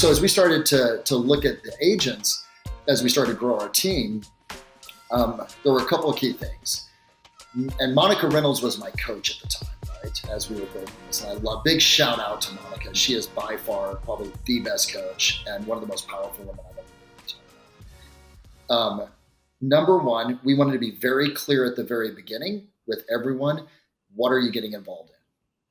So as we started to look at the agents, as we started to grow our team, there were a couple of key things. And Monica Reynolds was my coach at the time, right? As we were building this. And I love, big shout out to Monica. She is by far probably the best coach and one of the most powerful women I've ever met. Number one, we wanted to be very clear at the very beginning with everyone, what are you getting involved in?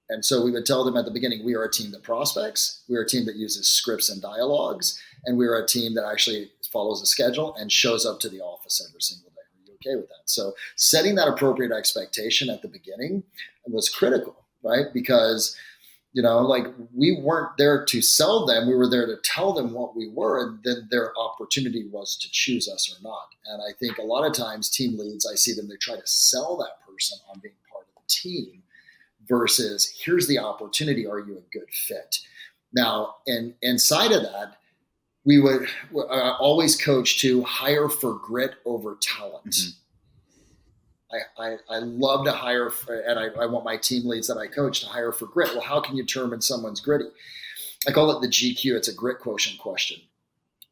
And so we would tell them at the beginning, we are a team that prospects, we are a team that uses scripts and dialogues, and we are a team that actually follows a schedule and shows up to the office every single day. Are you okay with that? So setting that appropriate expectation at the beginning was critical, right? Because, like we weren't there to sell them. We were there to tell them what we were, and then their opportunity was to choose us or not. And I think a lot of times team leads, I see them, they try to sell that person on being part of the team versus here's the opportunity. Are you a good fit? Now, and inside of that, we would always coach to hire for grit over talent. Mm-hmm. I love to hire, and I want my team leads that I coach to hire for grit. Well, how can you determine someone's gritty? I call it the GQ. It's a grit quotient question.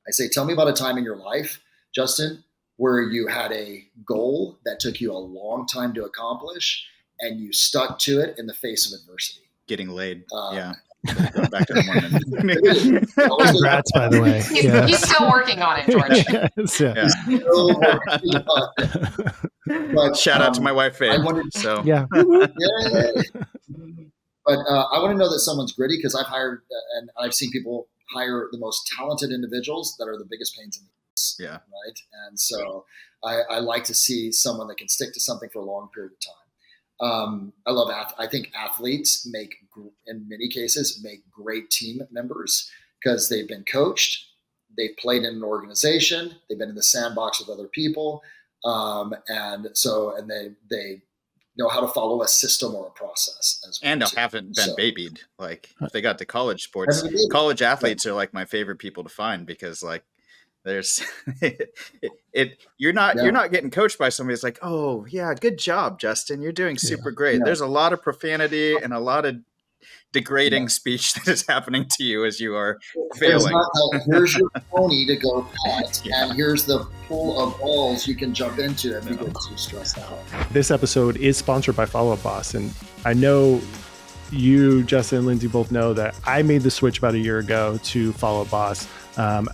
I say, tell me about a time in your life, Justin, where you had a goal that took you a long time to accomplish and you stuck to it in the face of adversity. Getting laid. Yeah. Back to the Mormon. Congrats, by the way. He's still working on it, George. But, shout out to my wife, Faye. But I want to know that someone's gritty because I've hired and I've seen people hire the most talented individuals that are the biggest pains in the ass. Yeah. Right. And so I like to see someone that can stick to something for a long period of time. I think athletes in many cases, make great team members because they've been coached, they've played in an organization, they've been in the sandbox with other people. And they know how to follow a system or a process as well. And haven't been babied. Like if they got to college sports, college athletes are like my favorite people to find because like, there's you're not getting coached by somebody that's like, oh yeah, good job, Justin, you're doing super great. Yeah. There's a lot of profanity and a lot of degrading speech that is happening to you as you are failing. Here's your pony to go pet, and here's the pool of balls you can jump into if you get too stressed out. This episode is sponsored by Follow Up Boss, and I know you, Justin, and Lindsay both know that I made the switch about a year ago to Follow Up Boss.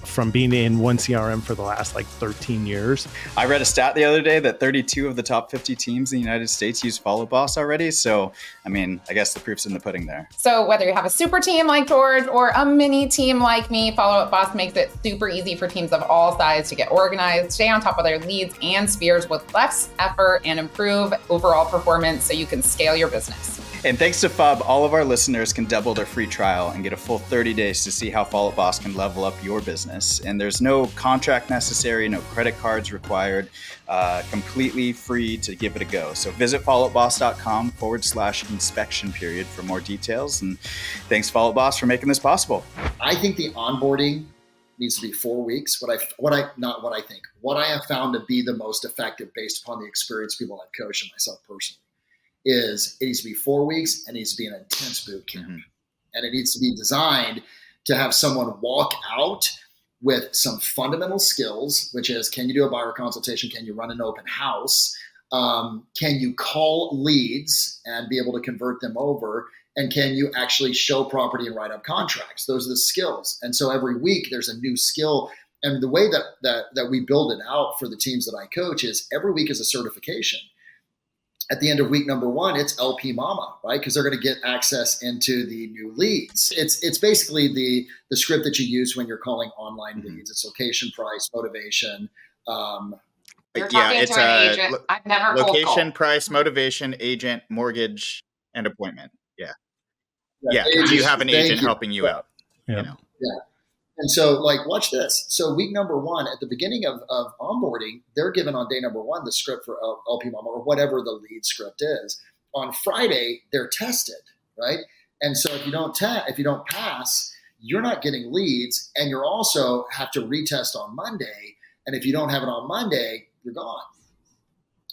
From being in one CRM for the last 13 years. I read a stat the other day that 32 of the top 50 teams in the United States use Follow Boss already. So, I guess the proof's in the pudding there. So whether you have a super team like George or a mini team like me, Follow Up Boss makes it super easy for teams of all sizes to get organized, stay on top of their leads and spheres with less effort, and improve overall performance so you can scale your business. And thanks to FUB, all of our listeners can double their free trial and get a full 30 days to see how Follow Up Boss can level up your business. And there's no contract necessary, no credit cards required, completely free to give it a go. So visit followupboss.com/inspection period for more details. And thanks Follow Up Boss for making this possible. I think the onboarding needs to be 4 weeks. What I have found to be the most effective based upon the experience people I've coached and myself personally is it needs to be 4 weeks and it needs to be an intense boot camp. Mm-hmm. And it needs to be designed to have someone walk out with some fundamental skills, which is, can you do a buyer consultation? Can you run an open house? Can you call leads and be able to convert them over? And can you actually show property and write up contracts? Those are the skills. And so every week there's a new skill. And the way that we build it out for the teams that I coach is every week is a certification. At the end of week number 1, it's LP Mama, right? Because they're going to get access into the new leads. It's basically the script that you use when you're calling online leads. It's location, price, motivation. You're talking to an agent. I've never location, price, motivation, agent, mortgage, and appointment. Yeah. Do you have an agent helping you out? Yeah. Yeah. And so watch this. So week number 1, at the beginning of onboarding, they're given on day number 1, the script for LP Mama or whatever the lead script is. On Friday, they're tested, right? And so if you don't pass, you're not getting leads, and you're also have to retest on Monday. And if you don't have it on Monday, you're gone.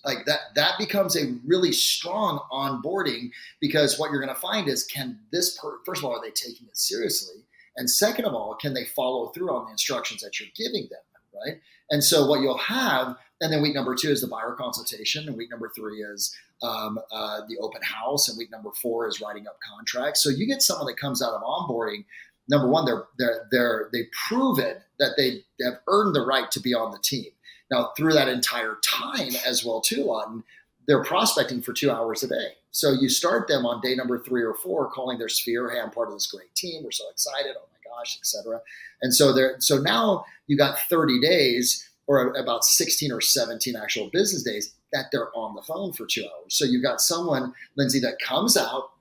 That becomes a really strong onboarding because what you're going to find is, first of all, are they taking it seriously? And second of all, can they follow through on the instructions that you're giving them, right? And so what you'll have, and then week number 2 is the buyer consultation, and week number 3 is the open house, and week number 4 is writing up contracts. So you get someone that comes out of onboarding. Number one, they've proven that they have earned the right to be on the team. Now, through that entire time as well, too, Laughton, they're prospecting for 2 hours a day. So you start them on day number 3 or 4, calling their sphere, hey, I'm part of this great team. We're so excited. Oh my gosh, et cetera. And so now you got 30 days or about 16 or 17 actual business days that they're on the phone for 2 hours. So you've got someone, Lindsay, that comes out,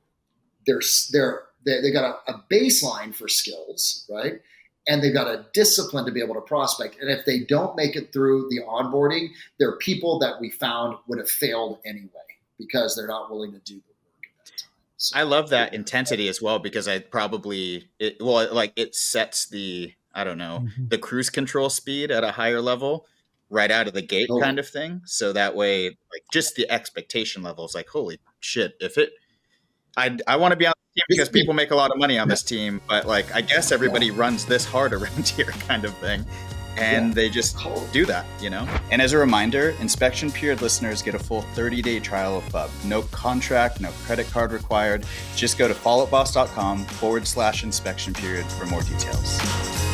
they got a baseline for skills, right? And they've got a discipline to be able to prospect. And if they don't make it through the onboarding, there are people that we found would have failed anyway because they're not willing to do the work at that time. So, I love that intensity as well, because it sets the, I don't know, the cruise control speed at a higher level right out of the gate kind of thing. So that way, like, just the expectation level is like, holy shit, I want to be on the team because people make a lot of money on this team, but like, I guess everybody runs this hard around here kind of thing. And they just do that, you know? And as a reminder, Inspection Period listeners get a full 30-day trial of FUB. No contract, no credit card required. Just go to followupboss.com/inspection period for more details.